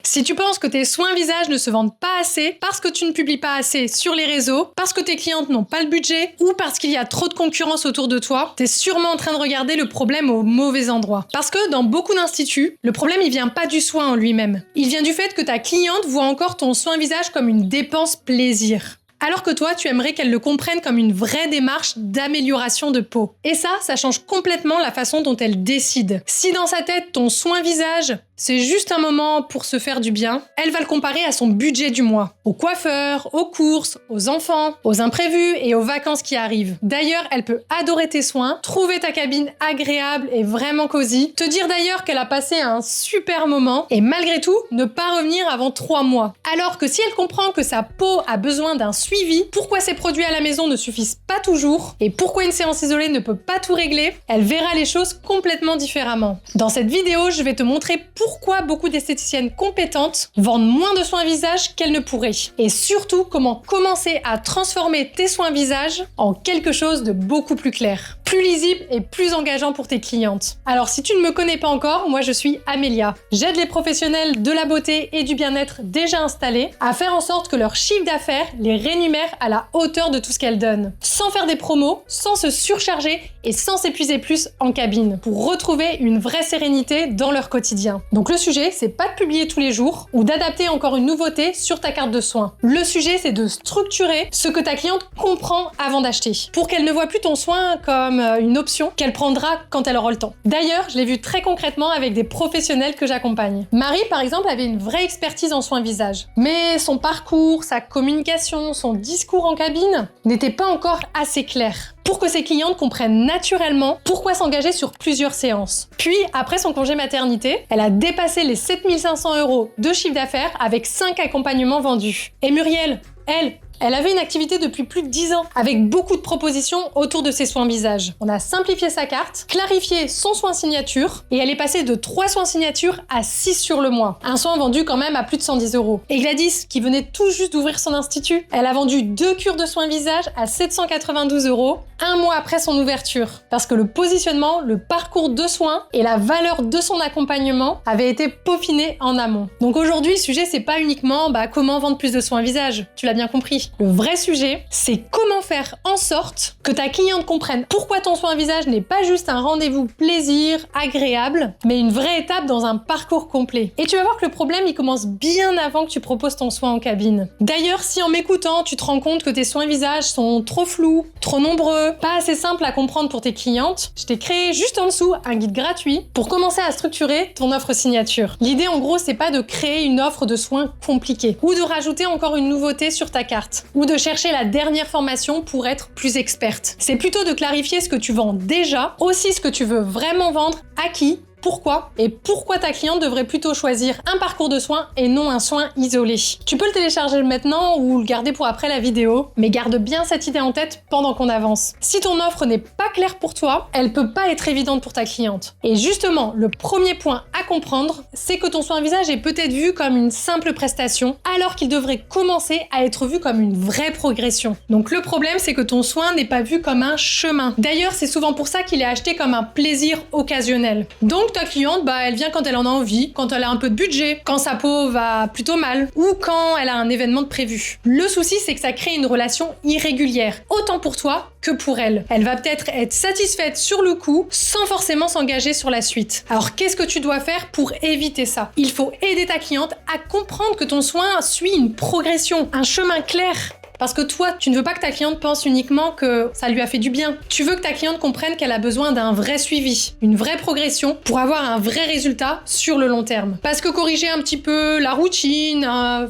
Si tu penses que tes soins visage ne se vendent pas assez parce que tu ne publies pas assez sur les réseaux, parce que tes clientes n'ont pas le budget ou parce qu'il y a trop de concurrence autour de toi, t'es sûrement en train de regarder le problème au mauvais endroit. Parce que dans beaucoup d'instituts, le problème il vient pas du soin en lui-même. Il vient du fait que ta cliente voit encore ton soin visage comme une dépense plaisir. Alors que toi, tu aimerais qu'elle le comprenne comme une vraie démarche d'amélioration de peau. Et ça change complètement la façon dont elle décide. Si dans sa tête, ton soin visage, c'est juste un moment pour se faire du bien, elle va le comparer à son budget du mois. Au coiffeur, aux courses, aux enfants, aux imprévus et aux vacances qui arrivent. D'ailleurs, elle peut adorer tes soins, trouver ta cabine agréable et vraiment cosy, te dire d'ailleurs qu'elle a passé un super moment et malgré tout, ne pas revenir avant 3 mois. Alors que si elle comprend que sa peau a besoin d'un suivi, pourquoi ces produits à la maison ne suffisent pas toujours et pourquoi une séance isolée ne peut pas tout régler, elle verra les choses complètement différemment. Dans cette vidéo, je vais te montrer pourquoi beaucoup d'esthéticiennes compétentes vendent moins de soins visage qu'elles ne pourraient. Et surtout, comment commencer à transformer tes soins visage en quelque chose de beaucoup plus clair, plus lisible et plus engageant pour tes clientes. Alors si tu ne me connais pas encore, moi je suis Amélia. J'aide les professionnels de la beauté et du bien-être déjà installés à faire en sorte que leur chiffre d'affaires les rémunère à la hauteur de tout ce qu'elles donnent, sans faire des promos, sans se surcharger et sans s'épuiser plus en cabine, pour retrouver une vraie sérénité dans leur quotidien. Donc le sujet, c'est pas de publier tous les jours ou d'adapter encore une nouveauté sur ta carte de soins. Le sujet, c'est de structurer ce que ta cliente comprend avant d'acheter, pour qu'elle ne voit plus ton soin comme une option qu'elle prendra quand elle aura le temps. D'ailleurs, je l'ai vu très concrètement avec des professionnels que j'accompagne. Marie, par exemple, avait une vraie expertise en soins visage, mais son parcours, sa communication, son discours en cabine n'était pas encore assez clair pour que ses clientes comprennent naturellement pourquoi s'engager sur plusieurs séances. Puis, après son congé maternité, elle a dépassé les 7 500 € de chiffre d'affaires avec 5 accompagnements vendus. Et Muriel, elle avait une activité depuis plus de 10 ans, avec beaucoup de propositions autour de ses soins visage. On a simplifié sa carte, clarifié son soin signature, et elle est passée de 3 soins signature à 6 sur le mois. Un soin vendu quand même à plus de 110 €. Et Gladys, qui venait tout juste d'ouvrir son institut, elle a vendu 2 cures de soins visage à 792 €, un mois après son ouverture. Parce que le positionnement, le parcours de soins et la valeur de son accompagnement avaient été peaufinés en amont. Donc aujourd'hui, le sujet, c'est pas uniquement comment vendre plus de soins visage, tu l'as bien compris. Le vrai sujet, c'est comment faire en sorte que ta cliente comprenne pourquoi ton soin visage n'est pas juste un rendez-vous plaisir, agréable, mais une vraie étape dans un parcours complet. Et tu vas voir que le problème, il commence bien avant que tu proposes ton soin en cabine. D'ailleurs, si en m'écoutant, tu te rends compte que tes soins visage sont trop flous, trop nombreux, pas assez simples à comprendre pour tes clientes, je t'ai créé juste en dessous un guide gratuit pour commencer à structurer ton offre signature. L'idée, en gros, c'est pas de créer une offre de soins compliquée ou de rajouter encore une nouveauté sur ta carte, ou de chercher la dernière formation pour être plus experte. C'est plutôt de clarifier ce que tu vends déjà, aussi ce que tu veux vraiment vendre, à qui, pourquoi et pourquoi ta cliente devrait plutôt choisir un parcours de soins et non un soin isolé. Tu peux le télécharger maintenant ou le garder pour après la vidéo, mais garde bien cette idée en tête pendant qu'on avance. Si ton offre n'est pas claire pour toi, elle peut pas être évidente pour ta cliente. Et justement, le premier point à comprendre, c'est que ton soin visage est peut-être vu comme une simple prestation, alors qu'il devrait commencer à être vu comme une vraie progression. Donc le problème, c'est que ton soin n'est pas vu comme un chemin. D'ailleurs, c'est souvent pour ça qu'il est acheté comme un plaisir occasionnel. Donc ta cliente, elle vient quand elle en a envie, quand elle a un peu de budget, quand sa peau va plutôt mal ou quand elle a un événement de prévu. Le souci, c'est que ça crée une relation irrégulière, autant pour toi que pour elle. Elle va peut-être être satisfaite sur le coup sans forcément s'engager sur la suite. Alors qu'est-ce que tu dois faire pour éviter ça? Il faut aider ta cliente à comprendre que ton soin suit une progression, un chemin clair. Parce que toi, tu ne veux pas que ta cliente pense uniquement que ça lui a fait du bien. Tu veux que ta cliente comprenne qu'elle a besoin d'un vrai suivi, une vraie progression pour avoir un vrai résultat sur le long terme. Parce que corriger un petit peu la routine,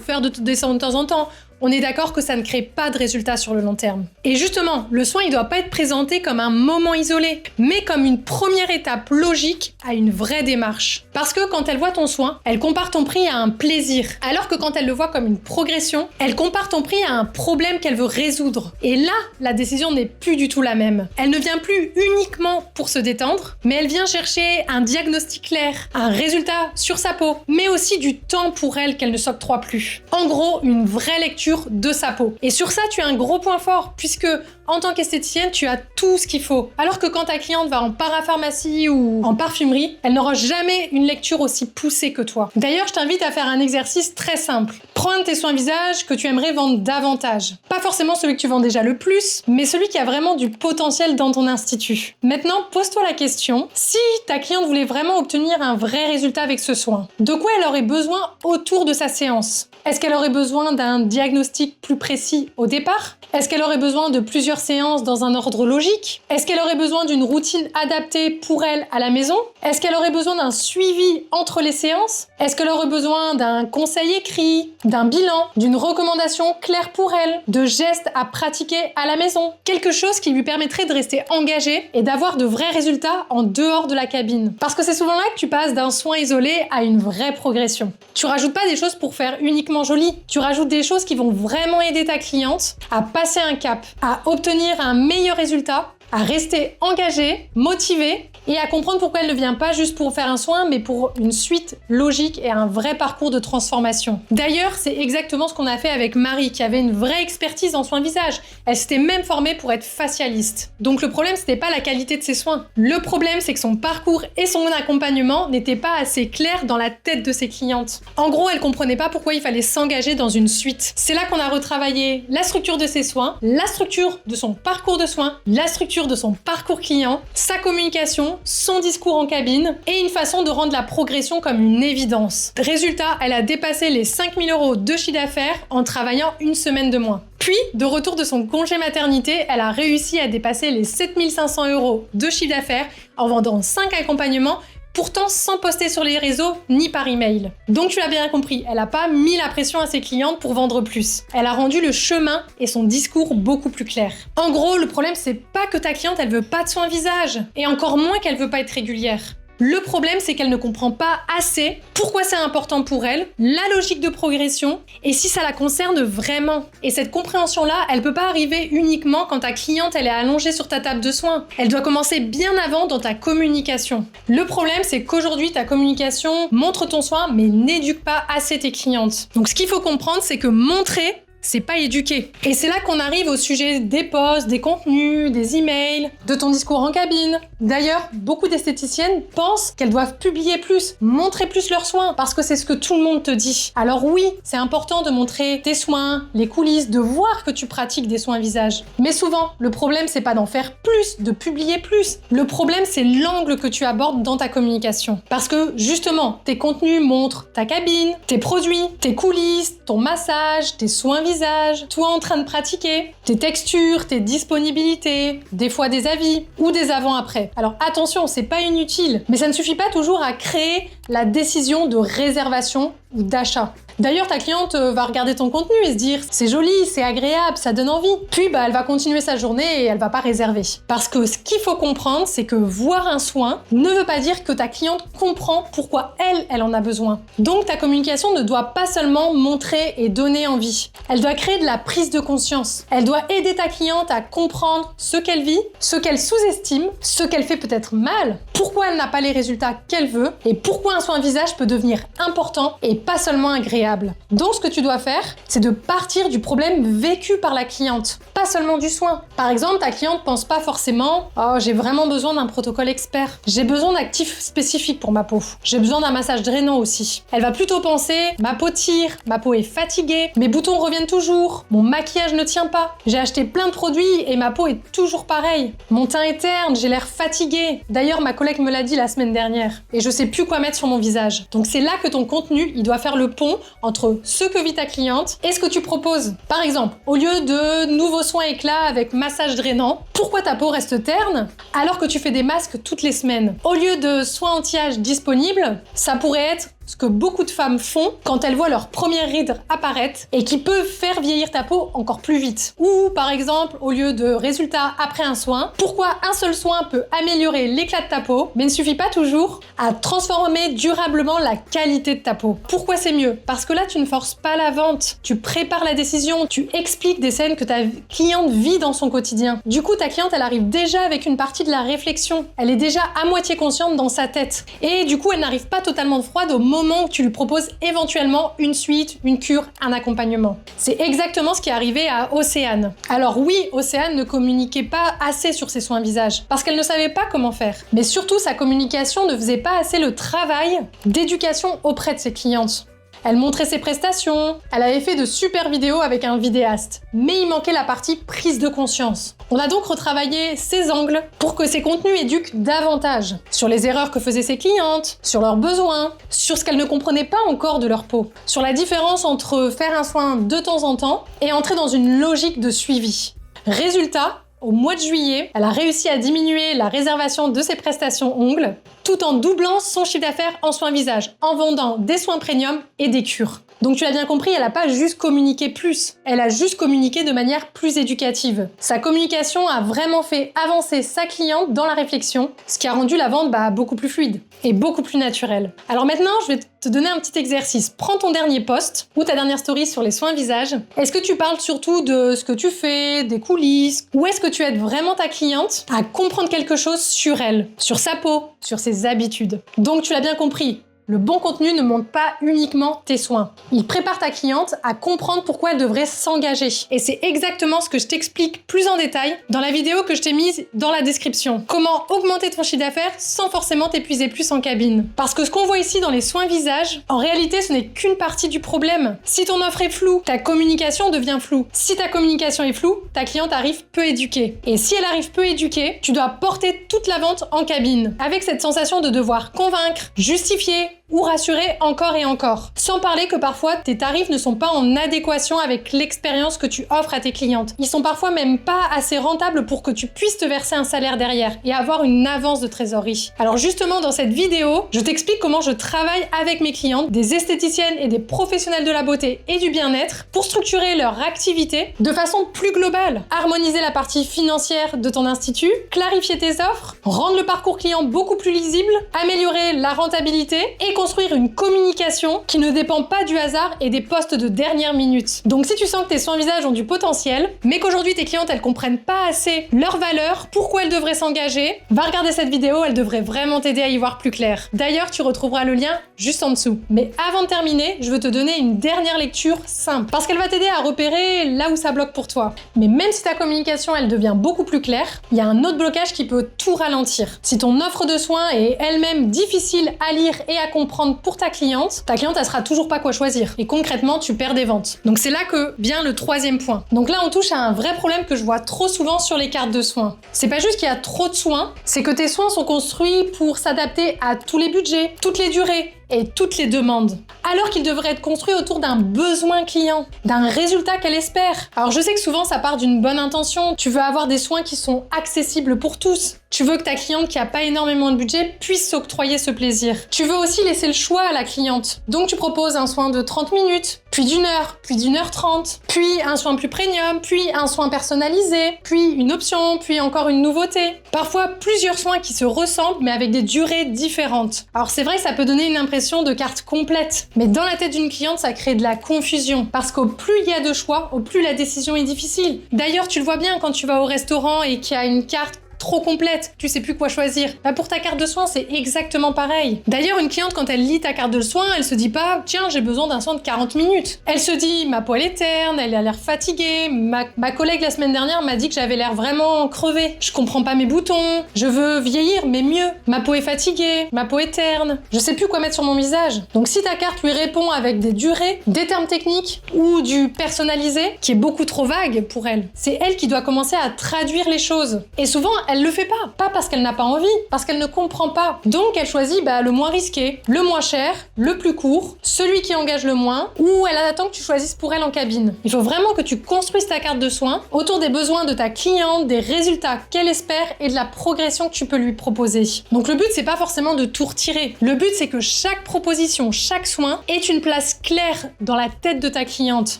faire des descendre de temps en temps, on est d'accord que ça ne crée pas de résultat sur le long terme. Et justement, le soin, il doit pas être présenté comme un moment isolé, mais comme une première étape logique à une vraie démarche. Parce que quand elle voit ton soin, elle compare ton prix à un plaisir, alors que quand elle le voit comme une progression, elle compare ton prix à un problème qu'elle veut résoudre. Et là, la décision n'est plus du tout la même. Elle ne vient plus uniquement pour se détendre, mais elle vient chercher un diagnostic clair, un résultat sur sa peau, mais aussi du temps pour elle qu'elle ne s'octroie plus. En gros, une vraie lecture de sa peau. Et sur ça, tu as un gros point fort, puisque En tant qu'esthéticienne, tu as tout ce qu'il faut. Alors que quand ta cliente va en parapharmacie ou en parfumerie, elle n'aura jamais une lecture aussi poussée que toi. D'ailleurs, je t'invite à faire un exercice très simple. Prends un de tes soins visage que tu aimerais vendre davantage. Pas forcément celui que tu vends déjà le plus, mais celui qui a vraiment du potentiel dans ton institut. Maintenant, pose-toi la question, si ta cliente voulait vraiment obtenir un vrai résultat avec ce soin, de quoi elle aurait besoin autour de sa séance? Est-ce qu'elle aurait besoin d'un diagnostic plus précis au départ? Est-ce qu'elle aurait besoin de plusieurs séances dans un ordre logique? Est-ce qu'elle aurait besoin d'une routine adaptée pour elle à la maison? Est-ce qu'elle aurait besoin d'un suivi entre les séances? Est-ce qu'elle aurait besoin d'un conseil écrit, d'un bilan, d'une recommandation claire pour elle, de gestes à pratiquer à la maison? Quelque chose qui lui permettrait de rester engagée et d'avoir de vrais résultats en dehors de la cabine. Parce que c'est souvent là que tu passes d'un soin isolé à une vraie progression. Tu rajoutes pas des choses pour faire uniquement joli, tu rajoutes des choses qui vont vraiment aider ta cliente à passer un cap, à obtenir un meilleur résultat, à rester engagée, motivée et à comprendre pourquoi elle ne vient pas juste pour faire un soin, mais pour une suite logique et un vrai parcours de transformation. D'ailleurs, c'est exactement ce qu'on a fait avec Marie, qui avait une vraie expertise en soins visage. Elle s'était même formée pour être facialiste. Donc le problème, c'était pas la qualité de ses soins. Le problème, c'est que son parcours et son accompagnement n'étaient pas assez clairs dans la tête de ses clientes. En gros, elle comprenait pas pourquoi il fallait s'engager dans une suite. C'est là qu'on a retravaillé la structure de ses soins, la structure de son parcours de soins, la structure de son parcours client, sa communication, son discours en cabine et une façon de rendre la progression comme une évidence. Résultat, elle a dépassé les 5 000 € de chiffre d'affaires en travaillant une semaine de moins. Puis, de retour de son congé maternité, elle a réussi à dépasser les 7 500 € de chiffre d'affaires en vendant 5 accompagnements, pourtant sans poster sur les réseaux ni par email. Donc tu l'as bien compris, elle n'a pas mis la pression à ses clientes pour vendre plus. Elle a rendu le chemin et son discours beaucoup plus clair. En gros, le problème c'est pas que ta cliente elle veut pas de soins visage, et encore moins qu'elle veut pas être régulière. Le problème, c'est qu'elle ne comprend pas assez pourquoi c'est important pour elle, la logique de progression, et si ça la concerne vraiment. Et cette compréhension-là, elle peut pas arriver uniquement quand ta cliente elle est allongée sur ta table de soins. Elle doit commencer bien avant dans ta communication. Le problème, c'est qu'aujourd'hui, ta communication montre ton soin, mais n'éduque pas assez tes clientes. Donc ce qu'il faut comprendre, c'est que montrer, c'est pas éduquer. Et c'est là qu'on arrive au sujet des posts, des contenus, des emails, de ton discours en cabine. D'ailleurs, beaucoup d'esthéticiennes pensent qu'elles doivent publier plus, montrer plus leurs soins, parce que c'est ce que tout le monde te dit. Alors oui, c'est important de montrer tes soins, les coulisses, de voir que tu pratiques des soins visage. Mais souvent, le problème, c'est pas d'en faire plus, de publier plus. Le problème, c'est l'angle que tu abordes dans ta communication. Parce que, justement, tes contenus montrent ta cabine, tes produits, tes coulisses, ton massage, tes soins visage, toi en train de pratiquer, tes textures, tes disponibilités, des fois des avis ou des avant-après. Alors attention, c'est pas inutile, mais ça ne suffit pas toujours à créer la décision de réservation ou d'achat. D'ailleurs, ta cliente va regarder ton contenu et se dire « c'est joli, c'est agréable, ça donne envie ». Puis elle va continuer sa journée et elle va pas réserver. Parce que ce qu'il faut comprendre, c'est que voir un soin ne veut pas dire que ta cliente comprend pourquoi elle en a besoin. Donc ta communication ne doit pas seulement montrer et donner envie. Elle doit créer de la prise de conscience. Elle doit aider ta cliente à comprendre ce qu'elle vit, ce qu'elle sous-estime, ce qu'elle fait peut-être mal, pourquoi elle n'a pas les résultats qu'elle veut et pourquoi un soin visage peut devenir important et pas seulement agréable. Donc ce que tu dois faire, c'est de partir du problème vécu par la cliente, pas seulement du soin. Par exemple, ta cliente pense pas forcément « Oh, j'ai vraiment besoin d'un protocole expert. J'ai besoin d'actifs spécifiques pour ma peau. J'ai besoin d'un massage drainant aussi. » Elle va plutôt penser « Ma peau tire, ma peau est fatiguée, mes boutons reviennent toujours, mon maquillage ne tient pas. J'ai acheté plein de produits et ma peau est toujours pareille. Mon teint est terne, j'ai l'air fatiguée. D'ailleurs, ma collègue me l'a dit la semaine dernière et je sais plus quoi mettre sur mon visage. » Donc c'est là que ton contenu, il doit faire le pont entre ce que vit ta cliente et ce que tu proposes. Par exemple, au lieu de nouveaux soins éclat avec massage drainant, pourquoi ta peau reste terne alors que tu fais des masques toutes les semaines? Au lieu de soins anti-âge disponibles, ça pourrait être ce que beaucoup de femmes font quand elles voient leur première ride apparaître et qui peuvent faire vieillir ta peau encore plus vite. Ou par exemple, au lieu de résultats après un soin, pourquoi un seul soin peut améliorer l'éclat de ta peau, mais ne suffit pas toujours à transformer durablement la qualité de ta peau. Pourquoi c'est mieux? Parce que là, tu ne forces pas la vente, tu prépares la décision, tu expliques des scènes que ta cliente vit dans son quotidien. Du coup, ta cliente, elle arrive déjà avec une partie de la réflexion. Elle est déjà à moitié consciente dans sa tête. Et du coup, elle n'arrive pas totalement froide au moment moment où tu lui proposes éventuellement une suite, une cure, un accompagnement. C'est exactement ce qui est arrivé à Océane. Alors oui, Océane ne communiquait pas assez sur ses soins visage parce qu'elle ne savait pas comment faire. Mais surtout, sa communication ne faisait pas assez le travail d'éducation auprès de ses clientes. Elle montrait ses prestations, elle avait fait de super vidéos avec un vidéaste, mais il manquait la partie prise de conscience. On a donc retravaillé ses angles pour que ses contenus éduquent davantage sur les erreurs que faisaient ses clientes, sur leurs besoins, sur ce qu'elles ne comprenaient pas encore de leur peau, sur la différence entre faire un soin de temps en temps et entrer dans une logique de suivi. Résultat, au mois de juillet, elle a réussi à diminuer la réservation de ses prestations ongles tout en doublant son chiffre d'affaires en soins visage, en vendant des soins premium et des cures. Donc tu l'as bien compris, elle n'a pas juste communiqué plus, elle a juste communiqué de manière plus éducative. Sa communication a vraiment fait avancer sa cliente dans la réflexion, ce qui a rendu la vente beaucoup plus fluide et beaucoup plus naturelle. Alors maintenant, je vais te donner un petit exercice. Prends ton dernier post ou ta dernière story sur les soins visage. Est-ce que tu parles surtout de ce que tu fais, des coulisses, ou est-ce que tu aides vraiment ta cliente à comprendre quelque chose sur elle, sur sa peau, sur ses habitudes? Donc tu l'as bien compris. Le bon contenu ne montre pas uniquement tes soins. Il prépare ta cliente à comprendre pourquoi elle devrait s'engager. Et c'est exactement ce que je t'explique plus en détail dans la vidéo que je t'ai mise dans la description. Comment augmenter ton chiffre d'affaires sans forcément t'épuiser plus en cabine. Parce que ce qu'on voit ici dans les soins visage, en réalité ce n'est qu'une partie du problème. Si ton offre est floue, ta communication devient floue. Si ta communication est floue, ta cliente arrive peu éduquée. Et si elle arrive peu éduquée, tu dois porter toute la vente en cabine. Avec cette sensation de devoir convaincre, justifier, ou rassurer encore et encore. Sans parler que parfois tes tarifs ne sont pas en adéquation avec l'expérience que tu offres à tes clientes. Ils sont parfois même pas assez rentables pour que tu puisses te verser un salaire derrière et avoir une avance de trésorerie. Alors justement dans cette vidéo, je t'explique comment je travaille avec mes clientes, des esthéticiennes et des professionnels de la beauté et du bien-être pour structurer leur activité de façon plus globale, harmoniser la partie financière de ton institut, clarifier tes offres, rendre le parcours client beaucoup plus lisible, améliorer la rentabilité et construire une communication qui ne dépend pas du hasard et des posts de dernière minute. Donc si tu sens que tes soins visage ont du potentiel, mais qu'aujourd'hui tes clientes elles comprennent pas assez leur valeur, pourquoi elles devraient s'engager, va regarder cette vidéo, elle devrait vraiment t'aider à y voir plus clair. D'ailleurs, tu retrouveras le lien juste en dessous. Mais avant de terminer, je veux te donner une dernière lecture simple, parce qu'elle va t'aider à repérer là où ça bloque pour toi. Mais même si ta communication elle devient beaucoup plus claire, il y a un autre blocage qui peut tout ralentir. Si ton offre de soins est elle-même difficile à lire et à comprendre pour ta cliente elle sera toujours pas quoi choisir. Et concrètement, tu perds des ventes. Donc c'est là que vient le troisième point. Donc là, on touche à un vrai problème que je vois trop souvent sur les cartes de soins. C'est pas juste qu'il y a trop de soins, c'est que tes soins sont construits pour s'adapter à tous les budgets, toutes les durées et toutes les demandes. Alors qu'ils devraient être construits autour d'un besoin client, d'un résultat qu'elle espère. Alors je sais que souvent ça part d'une bonne intention, tu veux avoir des soins qui sont accessibles pour tous. Tu veux que ta cliente qui a pas énormément de budget puisse s'octroyer ce plaisir. Tu veux aussi laisser le choix à la cliente. Donc tu proposes un soin de 30 minutes, puis d'1 heure, puis d'1 h 30, puis un soin plus premium, puis un soin personnalisé, puis une option, puis encore une nouveauté. Parfois plusieurs soins qui se ressemblent mais avec des durées différentes. Alors c'est vrai que ça peut donner une impression de carte complète, mais dans la tête d'une cliente ça crée de la confusion parce qu'au plus il y a de choix, au plus la décision est difficile. D'ailleurs tu le vois bien quand tu vas au restaurant et qu'il y a une carte trop complète, tu sais plus quoi choisir. Bah pour ta carte de soins, c'est exactement pareil. D'ailleurs, une cliente, quand elle lit ta carte de soins, elle se dit pas « Tiens, j'ai besoin d'un soin de 40 minutes ». Elle se dit « Ma peau elle est terne, elle a l'air fatiguée, ma collègue la semaine dernière m'a dit que j'avais l'air vraiment crevée. Je comprends pas mes boutons, je veux vieillir, mais mieux. Ma peau est fatiguée, ma peau est terne, je sais plus quoi mettre sur mon visage ». Donc si ta carte lui répond avec des durées, des termes techniques ou du personnalisé, qui est beaucoup trop vague pour elle, c'est elle qui doit commencer à traduire les choses. Et souvent, elle le fait pas parce qu'elle n'a pas envie, parce qu'elle ne comprend pas. Donc elle choisit le moins risqué, le moins cher, le plus court, celui qui engage le moins, ou elle attend que tu choisisses pour elle en cabine. Il faut vraiment que tu construises ta carte de soins autour des besoins de ta cliente, des résultats qu'elle espère et de la progression que tu peux lui proposer. Donc le but c'est pas forcément de tout retirer. Le but c'est que chaque proposition, chaque soin ait une place claire dans la tête de ta cliente.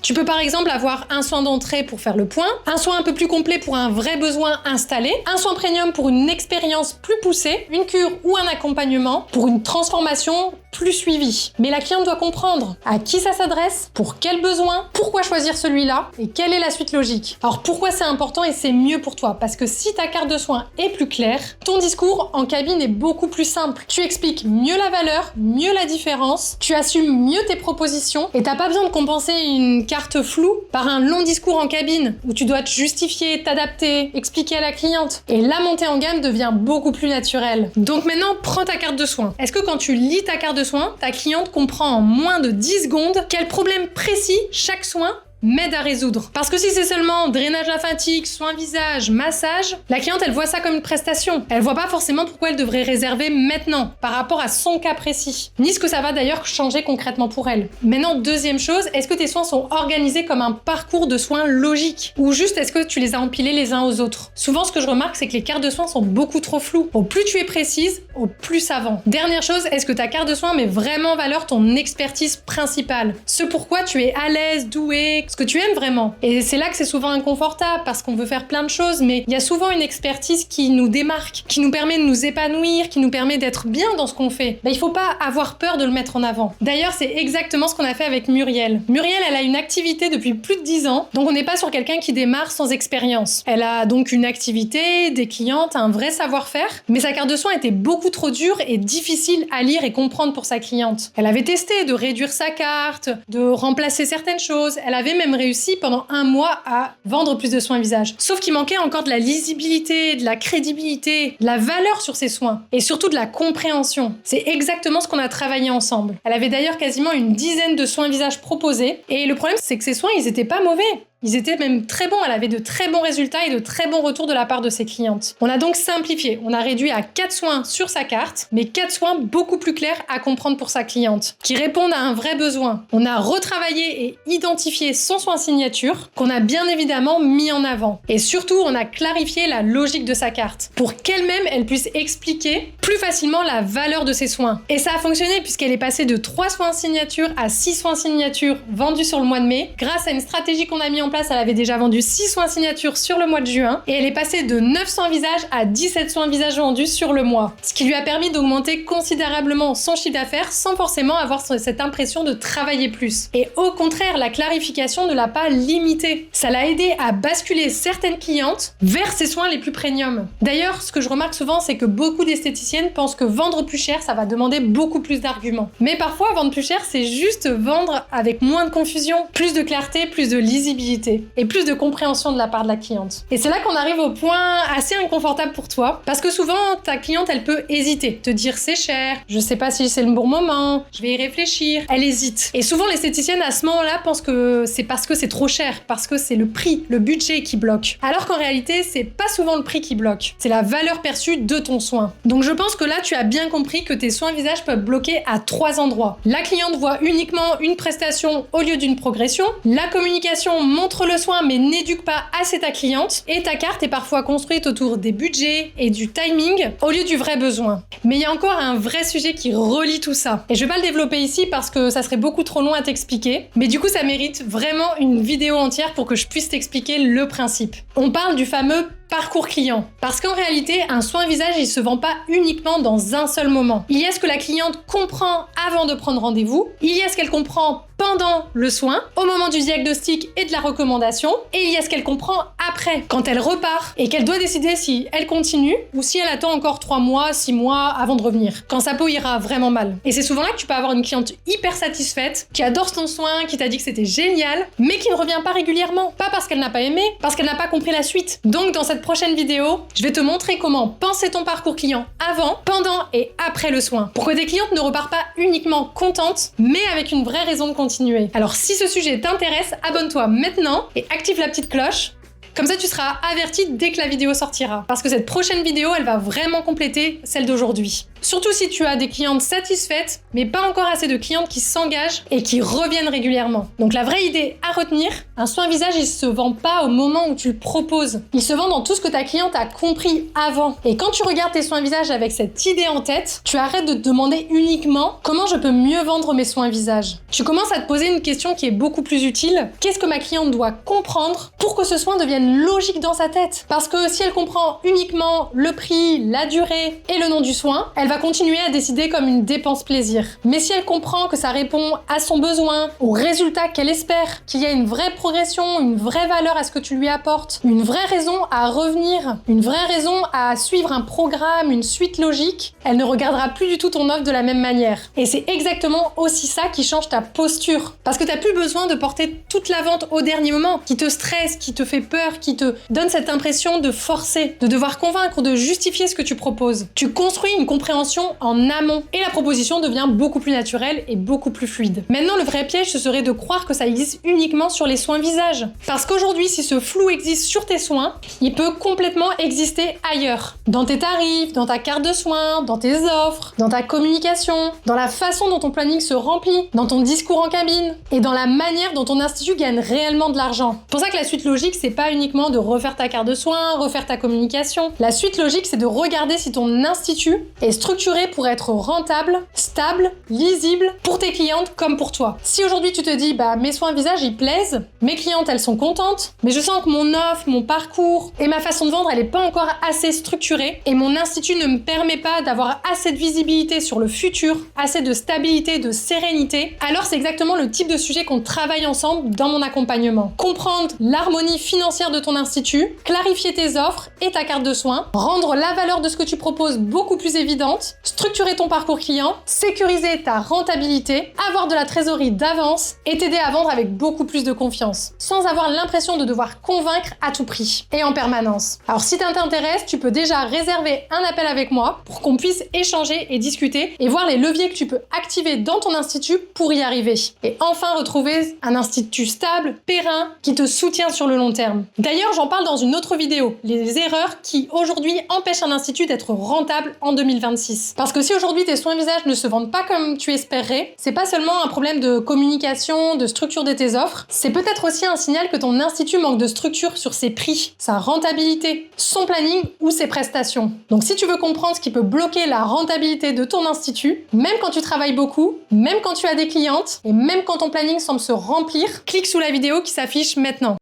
Tu peux par exemple avoir un soin d'entrée pour faire le point, un soin un peu plus complet pour un vrai besoin installé, un soin premium pour une expérience plus poussée, une cure ou un accompagnement pour une transformation plus suivie. Mais la cliente doit comprendre à qui ça s'adresse, pour quels besoins, pourquoi choisir celui-là et quelle est la suite logique. Alors pourquoi c'est important et c'est mieux pour toi? Parce que si ta carte de soins est plus claire, ton discours en cabine est beaucoup plus simple. Tu expliques mieux la valeur, mieux la différence, tu assumes mieux tes propositions et t'as pas besoin de compenser une carte floue par un long discours en cabine où tu dois te justifier, t'adapter, expliquer à la cliente. Et la montée en gamme devient beaucoup plus naturelle. Donc maintenant, prends ta carte de soins. Est-ce que quand tu lis ta carte de soins, ta cliente comprend en moins de 10 secondes quel problème précis chaque soin m'aide à résoudre? Parce que si c'est seulement drainage lymphatique, soin visage, massage, la cliente elle voit ça comme une prestation. Elle voit pas forcément pourquoi elle devrait réserver maintenant par rapport à son cas précis, ni ce que ça va d'ailleurs changer concrètement pour elle. Maintenant, deuxième chose, est-ce que tes soins sont organisés comme un parcours de soins logique ou juste est-ce que tu les as empilés les uns aux autres? Souvent ce que je remarque c'est que les cartes de soins sont beaucoup trop floues. Au plus tu es précise, au plus ça vend. Dernière chose, est-ce que ta carte de soins met vraiment en valeur ton expertise principale? Ce pourquoi tu es à l'aise, doué, ce que tu aimes vraiment. Et c'est là que c'est souvent inconfortable parce qu'on veut faire plein de choses, mais il y a souvent une expertise qui nous démarque, qui nous permet de nous épanouir, qui nous permet d'être bien dans ce qu'on fait. Il faut pas avoir peur de le mettre en avant. D'ailleurs, c'est exactement ce qu'on a fait avec Muriel. Muriel, elle a une activité depuis plus de 10 ans, donc on n'est pas sur quelqu'un qui démarre sans expérience. Elle a donc une activité, des clientes, un vrai savoir-faire, mais sa carte de soins était beaucoup trop dure et difficile à lire et comprendre pour sa cliente. Elle avait testé de réduire sa carte, de remplacer certaines choses, elle avait même réussi pendant 1 mois à vendre plus de soins visage. Sauf qu'il manquait encore de la lisibilité, de la crédibilité, de la valeur sur ses soins et surtout de la compréhension. C'est exactement ce qu'on a travaillé ensemble. Elle avait d'ailleurs quasiment une dizaine de soins visage proposés et le problème c'est que ces soins ils étaient pas mauvais. Ils étaient même très bons, elle avait de très bons résultats et de très bons retours de la part de ses clientes. On a donc simplifié, on a réduit à 4 soins sur sa carte, mais 4 soins beaucoup plus clairs à comprendre pour sa cliente, qui répondent à un vrai besoin. On a retravaillé et identifié son soin signature, qu'on a bien évidemment mis en avant. Et surtout, on a clarifié la logique de sa carte, pour qu'elle-même, elle puisse expliquer plus facilement la valeur de ses soins. Et ça a fonctionné puisqu'elle est passée de 3 soins signature à 6 soins signature vendus sur le mois de mai, grâce à une stratégie qu'on a mis en place. Elle avait déjà vendu 6 soins signature sur le mois de juin et elle est passée de 900 visages à 17 soins visages vendus sur le mois. Ce qui lui a permis d'augmenter considérablement son chiffre d'affaires sans forcément avoir cette impression de travailler plus. Et au contraire, la clarification ne l'a pas limitée. Ça l'a aidé à basculer certaines clientes vers ses soins les plus premium. D'ailleurs, ce que je remarque souvent, c'est que beaucoup d'esthéticiennes pensent que vendre plus cher, ça va demander beaucoup plus d'arguments. Mais parfois, vendre plus cher, c'est juste vendre avec moins de confusion, plus de clarté, plus de lisibilité et plus de compréhension de la part de la cliente. Et c'est là qu'on arrive au point assez inconfortable pour toi, parce que souvent ta cliente elle peut hésiter, te dire c'est cher, je sais pas si c'est le bon moment, je vais y réfléchir, elle hésite. Et souvent l'esthéticienne à ce moment-là pense que c'est parce que c'est trop cher, parce que c'est le prix, le budget qui bloque. Alors qu'en réalité c'est pas souvent le prix qui bloque, c'est la valeur perçue de ton soin. Donc je pense que là tu as bien compris que tes soins visage peuvent bloquer à 3 endroits. La cliente voit uniquement une prestation au lieu d'une progression, la communication montre le soin mais n'éduque pas assez ta cliente et ta carte est parfois construite autour des budgets et du timing au lieu du vrai besoin. Mais il y a encore un vrai sujet qui relie tout ça. Et je vais pas le développer ici parce que ça serait beaucoup trop long à t'expliquer, mais du coup ça mérite vraiment une vidéo entière pour que je puisse t'expliquer le principe. On parle du fameux parcours client. Parce qu'en réalité, un soin visage, il se vend pas uniquement dans un seul moment. Il y a ce que la cliente comprend avant de prendre rendez-vous, il y a ce qu'elle comprend pendant le soin, au moment du diagnostic et de la recommandation, et il y a ce qu'elle comprend après, quand elle repart et qu'elle doit décider si elle continue ou si elle attend encore 3 mois, 6 mois avant de revenir, quand sa peau ira vraiment mal. Et c'est souvent là que tu peux avoir une cliente hyper satisfaite, qui adore ton soin, qui t'a dit que c'était génial, mais qui ne revient pas régulièrement. Pas parce qu'elle n'a pas aimé, parce qu'elle n'a pas compris la suite. Donc dans cette prochaine vidéo, je vais te montrer comment penser ton parcours client avant, pendant et après le soin, pour que tes clientes ne repartent pas uniquement contentes, mais avec une vraie raison de continuer. Alors si ce sujet t'intéresse, abonne-toi maintenant et active la petite cloche. Comme ça, tu seras averti dès que la vidéo sortira. Parce que cette prochaine vidéo, elle va vraiment compléter celle d'aujourd'hui. Surtout si tu as des clientes satisfaites, mais pas encore assez de clientes qui s'engagent et qui reviennent régulièrement. Donc la vraie idée à retenir, un soin visage, il se vend pas au moment où tu le proposes. Il se vend dans tout ce que ta cliente a compris avant. Et quand tu regardes tes soins visage avec cette idée en tête, tu arrêtes de te demander uniquement comment je peux mieux vendre mes soins visage. Tu commences à te poser une question qui est beaucoup plus utile. Qu'est-ce que ma cliente doit comprendre pour que ce soin devienne deviennent logiques dans sa tête. Parce que si elle comprend uniquement le prix, la durée et le nom du soin, elle va continuer à décider comme une dépense plaisir. Mais si elle comprend que ça répond à son besoin, au résultat qu'elle espère, qu'il y a une vraie progression, une vraie valeur à ce que tu lui apportes, une vraie raison à revenir, une vraie raison à suivre un programme, une suite logique, elle ne regardera plus du tout ton offre de la même manière. Et c'est exactement aussi ça qui change ta posture. Parce que t'as plus besoin de porter toute la vente au dernier moment, qui te stresse, qui te fait peur, qui te donne cette impression de forcer, de devoir convaincre, de justifier ce que tu proposes. Tu construis une compréhension en amont et la proposition devient beaucoup plus naturelle et beaucoup plus fluide. Maintenant, le vrai piège, ce serait de croire que ça existe uniquement sur les soins visage. Parce qu'aujourd'hui, si ce flou existe sur tes soins, il peut complètement exister ailleurs. Dans tes tarifs, dans ta carte de soins, dans tes offres, dans ta communication, dans la façon dont ton planning se remplit, dans ton discours en cabine et dans la manière dont ton institut gagne réellement de l'argent. C'est pour ça que la suite logique, c'est pas uniquement de refaire ta carte de soins, refaire ta communication. La suite logique, c'est de regarder si ton institut est structuré pour être rentable, stable, lisible pour tes clientes comme pour toi. Si aujourd'hui tu te dis, mes soins visage, ils plaisent, mes clientes, elles sont contentes, mais je sens que mon offre, mon parcours et ma façon de vendre, elle est pas encore assez structurée et mon institut ne me permet pas d'avoir assez de visibilité sur le futur, assez de stabilité, de sérénité, alors c'est exactement le type de sujet qu'on travaille ensemble dans mon accompagnement. Comprendre l'harmonie financière de ton institut, clarifier tes offres et ta carte de soins, rendre la valeur de ce que tu proposes beaucoup plus évidente, structurer ton parcours client, sécuriser ta rentabilité, avoir de la trésorerie d'avance et t'aider à vendre avec beaucoup plus de confiance, sans avoir l'impression de devoir convaincre à tout prix et en permanence. Alors si ça t'intéresse, tu peux déjà réserver un appel avec moi pour qu'on puisse échanger et discuter et voir les leviers que tu peux activer dans ton institut pour y arriver. Et enfin retrouver un institut stable, périn, qui te soutient sur le long terme. D'ailleurs, j'en parle dans une autre vidéo, les erreurs qui aujourd'hui empêchent un institut d'être rentable en 2026. Parce que si aujourd'hui tes soins visage ne se vendent pas comme tu espérais, c'est pas seulement un problème de communication, de structure de tes offres, c'est peut-être aussi un signal que ton institut manque de structure sur ses prix, sa rentabilité, son planning ou ses prestations. Donc si tu veux comprendre ce qui peut bloquer la rentabilité de ton institut, même quand tu travailles beaucoup, même quand tu as des clientes et même quand ton planning semble se remplir, clique sous la vidéo qui s'affiche maintenant.